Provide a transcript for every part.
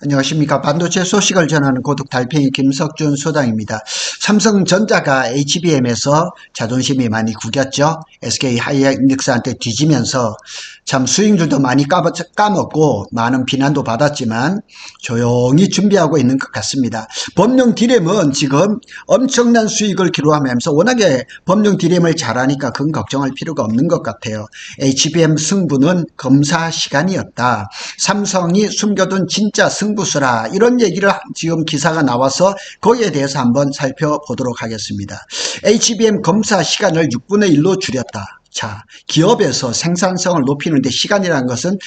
안녕하십니까. 반도체 소식을 전하는 고독 달팽이 김석준 소장입니다. 삼성전자가 HBM에서 자존심이 많이 구겼죠. SK 하이닉스한테 뒤지면서 참 수익률도 많이 까먹고 많은 비난도 받았지만 조용히 준비하고 있는 것 같습니다. 범용 디램은 지금 엄청난 수익을 기록하면서 워낙에 범용 디램을 잘하니까 그건 걱정할 필요가 없는 것 같아요. HBM 승부는 검사 시간이었다. 삼성이 숨겨둔 진짜 승부수라, 이런 얘기를 지금 기사가 나와서 거기에 대해서 한번 살펴보도록 하겠습니다. HBM 검사 시간을 6분의 1로 줄였다. 자, 기업에서 생산성을 높이는 데 시간이라는 것은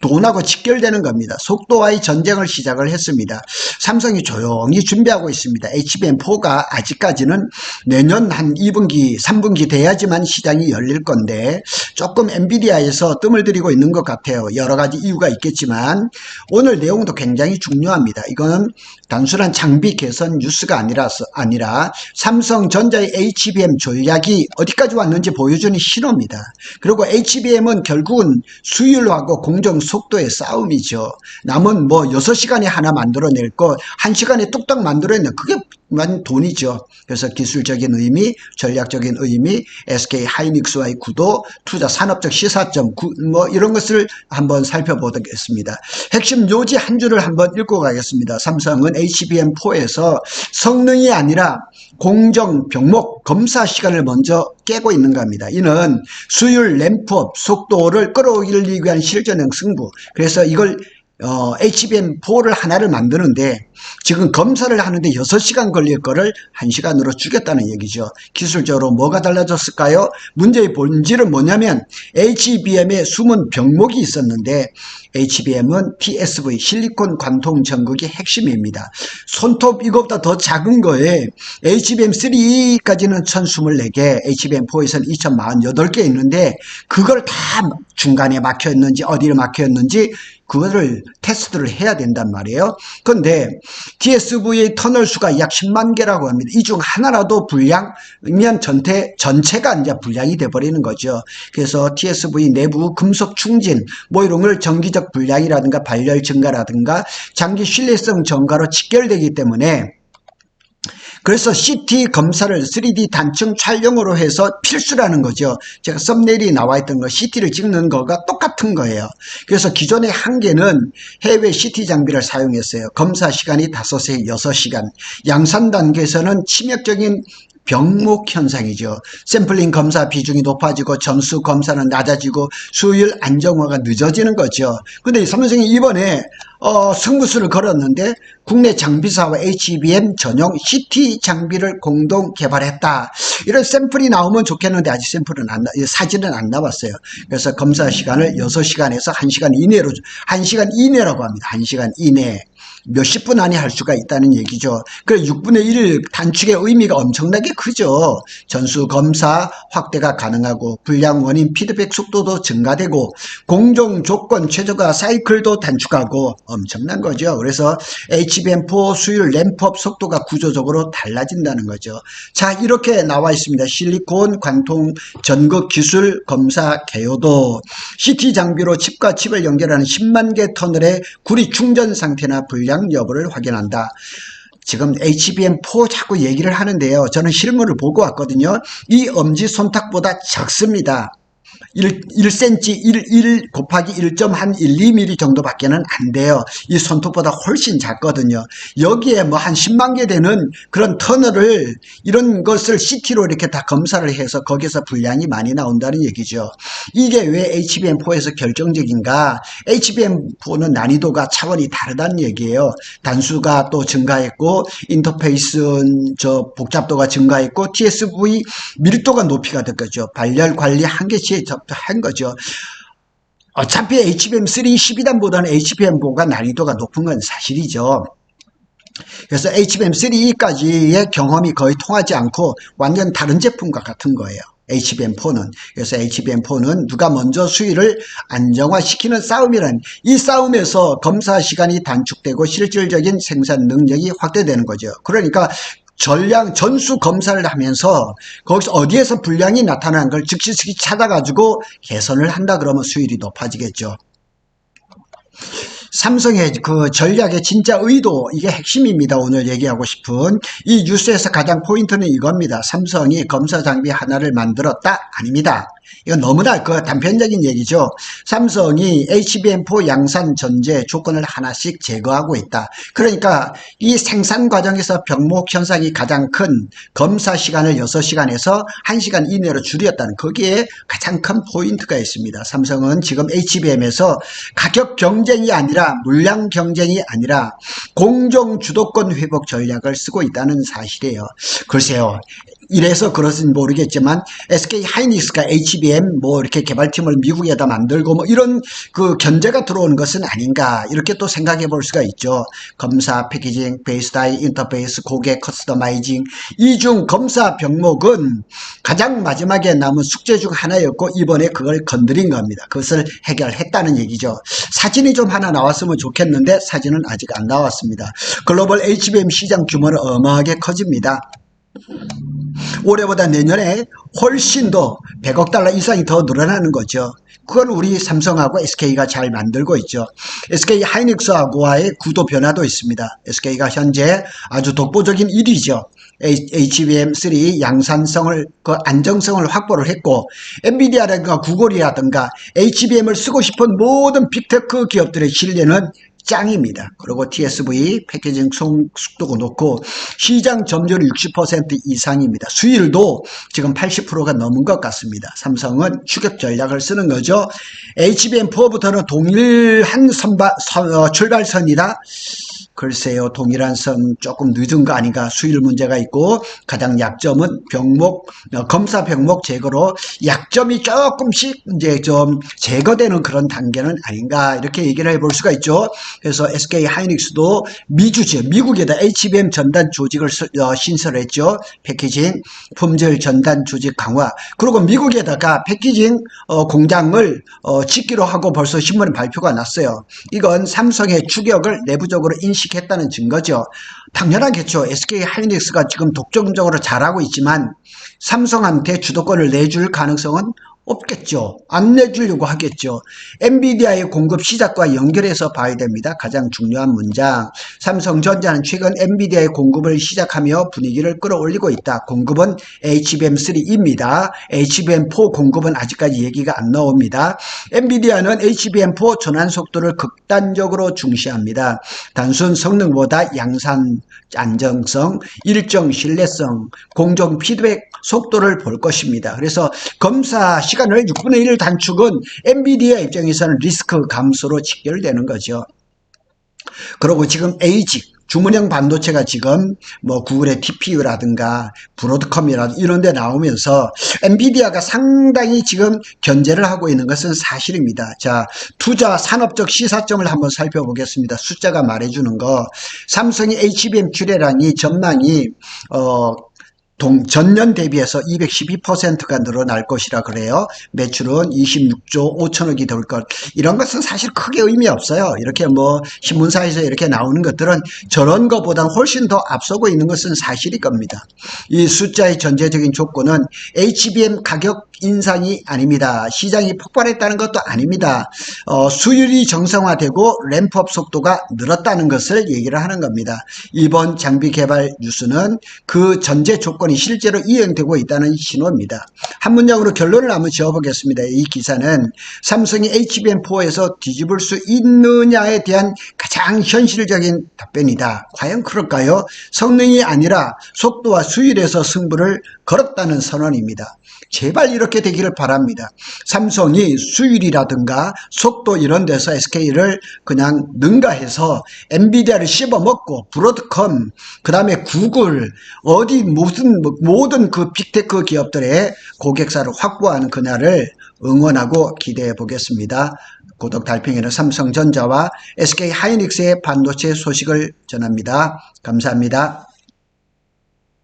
돈하고 직결되는 겁니다. 속도와의 전쟁을 시작을 했습니다. 삼성이 조용히 준비하고 있습니다. HBM4가 아직까지는 내년 한 2분기, 3분기 돼야지만 시장이 열릴 건데 조금 엔비디아에서 뜸을 들이고 있는 것 같아요. 여러 가지 이유가 있겠지만 오늘 내용도 굉장히 중요합니다. 이거는 단순한 장비 개선 뉴스가 아니라 삼성전자의 HBM 전략이 어디까지 왔는지 보여주는 신호입니다. 그리고 HBM은 결국은 수율하고 공정 속도의 싸움이죠. 남은 뭐 6시간에 하나 만들어낼 거 1시간에 뚝딱 만들어내는 그게 만 돈이죠. 그래서 기술적인 의미, 전략적인 의미, SK 하이닉스와의 구도, 투자 산업적 시사점, 뭐 이런 것을 한번 살펴보겠습니다. 핵심 요지 한 줄을 한번 읽고 가겠습니다. 삼성은 HBM4에서 성능이 아니라 공정, 병목, 검사 시간을 먼저 깨고 있는 겁니다. 이는 수율, 램프업, 속도를 끌어올리기 위한 실전형 승부. 그래서 이걸 HBM4를 하나를 만드는데 지금 검사를 하는데 6시간 걸릴 거를 1시간으로 줄였다는 얘기죠. 기술적으로 뭐가 달라졌을까요? 문제의 본질은 뭐냐면 HBM에 숨은 병목이 있었는데 HBM은 TSV 실리콘 관통 전극이 핵심입니다. 손톱 이것보다 더 작은 거에 HBM3까지는 1024개, HBM4에서는 2048개 있는데 그걸 다 중간에 막혀있는지 어디를 막혀있는지 그거를 테스트를 해야 된단 말이에요. 그런데 TSV의 터널 수가 약 10만 개라고 합니다. 이 중 하나라도 불량이면 전체가 이제 불량이 돼버리는 거죠. 그래서 TSV 내부 금속 충진, 뭐 이런 걸 정기적 불량이라든가 발열 증가라든가 장기 신뢰성 증가로 직결되기 때문에 그래서 CT 검사를 3D 단층 촬영으로 해서 필수라는 거죠. 제가 썸네일이 나와 있던 거 CT를 찍는 거가 똑같은 거예요. 그래서 기존의 한계는 해외 CT 장비를 사용했어요. 검사 시간이 5세 6시간. 양산 단계에서는 치명적인 병목 현상이죠. 샘플링 검사 비중이 높아지고 점수 검사는 낮아지고 수율 안정화가 늦어지는 거죠. 근데 삼성이 이번에 승부수를 걸었는데 국내 장비사와 HBM 전용 CT 장비를 공동 개발했다. 이런 샘플이 나오면 좋겠는데 아직 사진은 안 나왔어요. 그래서 검사 시간을 6시간에서 1시간 이내로 1시간 이내라고 합니다. 1시간 이내. 몇십 분 안에 할 수가 있다는 얘기죠. 그 6분의 1 단축의 의미가 엄청나게 크죠. 전수 검사 확대가 가능하고 불량 원인 피드백 속도도 증가되고 공정 조건 최저가 사이클도 단축하고 엄청난 거죠. 그래서 HBM4 수율 램프업 속도가 구조적으로 달라진다는 거죠. 자, 이렇게 나와 있습니다. 실리콘 관통 전극 기술 검사 개요도 CT 장비로 칩과 칩을 연결하는 10만 개 터널의 구리 충전 상태나 불량 여부를 확인한다. 지금 HBM4 자꾸 얘기를 하는데요. 저는 실물을 보고 왔거든요. 이 엄지손톱보다 작습니다. 1cm, 1 곱하기 1.12mm 정도밖에는 안 돼요. 이 손톱보다 훨씬 작거든요. 여기에 뭐 한 10만 개 되는 그런 터널을 이런 것을 CT로 이렇게 다 검사를 해서 거기서 분량이 많이 나온다는 얘기죠. 이게 왜 HBM4에서 결정적인가? HBM4는 난이도가 차원이 다르다는 얘기예요. 단수가 또 증가했고 인터페이스 복잡도가 증가했고 TSV 밀도가 높이가 됐겠죠. 발열 관리 한계치에 한 거죠. 어차피 HBM3 12단보다는 HBM4가 난이도가 높은 건 사실이죠. 그래서 HBM3까지의 경험이 거의 통하지 않고 완전 다른 제품과 같은 거예요. HBM4는. 그래서 HBM4는 누가 먼저 수위를 안정화시키는 싸움이란, 이 싸움에서 검사 시간이 단축되고 실질적인 생산 능력이 확대되는 거죠. 그러니까 전수 검사를 하면서 거기서 어디에서 불량이 나타나는 걸 즉시 찾아가지고 개선을 한다 그러면 수율이 높아지겠죠. 삼성의 그 전략의 진짜 의도, 이게 핵심입니다. 오늘 얘기하고 싶은 이 뉴스에서 가장 포인트는 이겁니다. 삼성이 검사 장비 하나를 만들었다? 아닙니다. 이건 너무나 그 단편적인 얘기죠. 삼성이 HBM4 양산 전제 조건을 하나씩 제거하고 있다. 그러니까 이 생산 과정에서 병목 현상이 가장 큰 검사 시간을 6시간에서 1시간 이내로 줄였다는, 거기에 가장 큰 포인트가 있습니다. 삼성은 지금 HBM에서 가격 경쟁이 아니라 물량 경쟁이 아니라 공정 주도권 회복 전략을 쓰고 있다는 사실이에요. 글쎄요. 이래서 그렇은지 모르겠지만 SK 하이닉스가 HBM 뭐 이렇게 개발팀을 미국에다 만들고 뭐 이런 그 견제가 들어오는 것은 아닌가, 이렇게 또 생각해 볼 수가 있죠. 검사, 패키징, 베이스 다이, 인터페이스, 고객 커스터마이징, 이 중 검사 병목은 가장 마지막에 남은 숙제 중 하나였고 이번에 그걸 건드린 겁니다. 그것을 해결했다는 얘기죠. 사진이 좀 하나 나왔으면 좋겠는데 사진은 아직 안 나왔습니다. 글로벌 HBM 시장 규모는 어마하게 커집니다. 올해보다 내년에 훨씬 더 100억 달러 이상이 더 늘어나는 거죠. 그건 우리 삼성하고 SK가 잘 만들고 있죠. SK 하이닉스하고의 구도 변화도 있습니다. SK가 현재 아주 독보적인 1위죠. HBM3 양산성을, 그 안정성을 확보를 했고, 엔비디아라든가 구글이라든가 HBM을 쓰고 싶은 모든 빅테크 기업들의 신뢰는 짱입니다. 그리고 TSV 패키징 속도가 높고 시장 점유율 60% 이상입니다. 수율도 지금 80%가 넘은 것 같습니다. 삼성은 추격 전략을 쓰는 거죠. HBM4부터는 동일한 출발선이다. 글쎄요, 동일한 선 조금 늦은 거 아닌가, 수율 문제가 있고 가장 약점은 검사 병목 제거로 약점이 조금씩 이제 좀 제거되는 그런 단계는 아닌가, 이렇게 얘기를 해볼 수가 있죠. 그래서 SK 하이닉스도 미주죠. 미국에다 HBM 전단 조직을 신설했죠. 패키징, 품질 전단 조직 강화. 그리고 미국에다가 패키징 공장을 짓기로 하고 벌써 신문 발표가 났어요. 이건 삼성의 추격을 내부적으로 인식했다는 증거죠. 당연하겠죠. SK 하이닉스가 지금 독점적으로 잘하고 있지만 삼성한테 주도권을 내줄 가능성은 없겠죠. 안 내주려고 하겠죠. 엔비디아의 공급 시작과 연결해서 봐야 됩니다. 가장 중요한 문장. 삼성전자는 최근 엔비디아의 공급을 시작하며 분위기를 끌어올리고 있다. 공급은 HBM3입니다. HBM4 공급은 아직까지 얘기가 안 나옵니다. 엔비디아는 HBM4 전환 속도를 극단적으로 중시합니다. 단순 성능보다 양산 안정성, 일정 신뢰성, 공정 피드백 속도를 볼 것입니다. 그래서 검사 시간을 6분의 1 단축은 엔비디아 입장에서는 리스크 감소로 직결되는 거죠. 그리고 지금 ASIC 주문형 반도체가 지금 뭐 구글의 TPU라든가 브로드컴이라든가 이런 데 나오면서 엔비디아가 상당히 지금 견제를 하고 있는 것은 사실입니다. 자, 투자 산업적 시사점을 한번 살펴보겠습니다. 숫자가 말해주는 거. 삼성이 HBM 출하량이 전망이 전년 대비해서 212%가 늘어날 것이라 그래요. 매출은 26조 5천억이 될 것. 이런 것은 사실 크게 의미 없어요. 이렇게 뭐 신문사에서 이렇게 나오는 것들은 저런 것보다 훨씬 더 앞서고 있는 것은 사실일 겁니다. 이 숫자의 전제적인 조건은 HBM 가격 인상이 아닙니다. 시장이 폭발했다는 것도 아닙니다. 수율이 정상화되고 램프업 속도가 늘었다는 것을 얘기를 하는 겁니다. 이번 장비 개발 뉴스는 그 전제 조건이 실제로 이행되고 있다는 신호입니다. 한 문장으로 결론을 한번 지어보겠습니다. 이 기사는 삼성이 HBM4에서 뒤집을 수 있느냐에 대한 가장 현실적인 답변이다. 과연 그럴까요? 성능이 아니라 속도와 수율에서 승부를 걸었다는 선언입니다. 제발 이렇게 되기를 바랍니다. 삼성이 수율이라든가 속도 이런 데서 SK를 그냥 능가해서 엔비디아를 씹어먹고 브로드컴, 그 다음에 구글, 어디 모든 그 빅테크 기업들의 고객사를 확보하는 그날을 응원하고 기대해 보겠습니다. 고독 달팽이는 삼성전자와 SK 하이닉스의 반도체 소식을 전합니다. 감사합니다.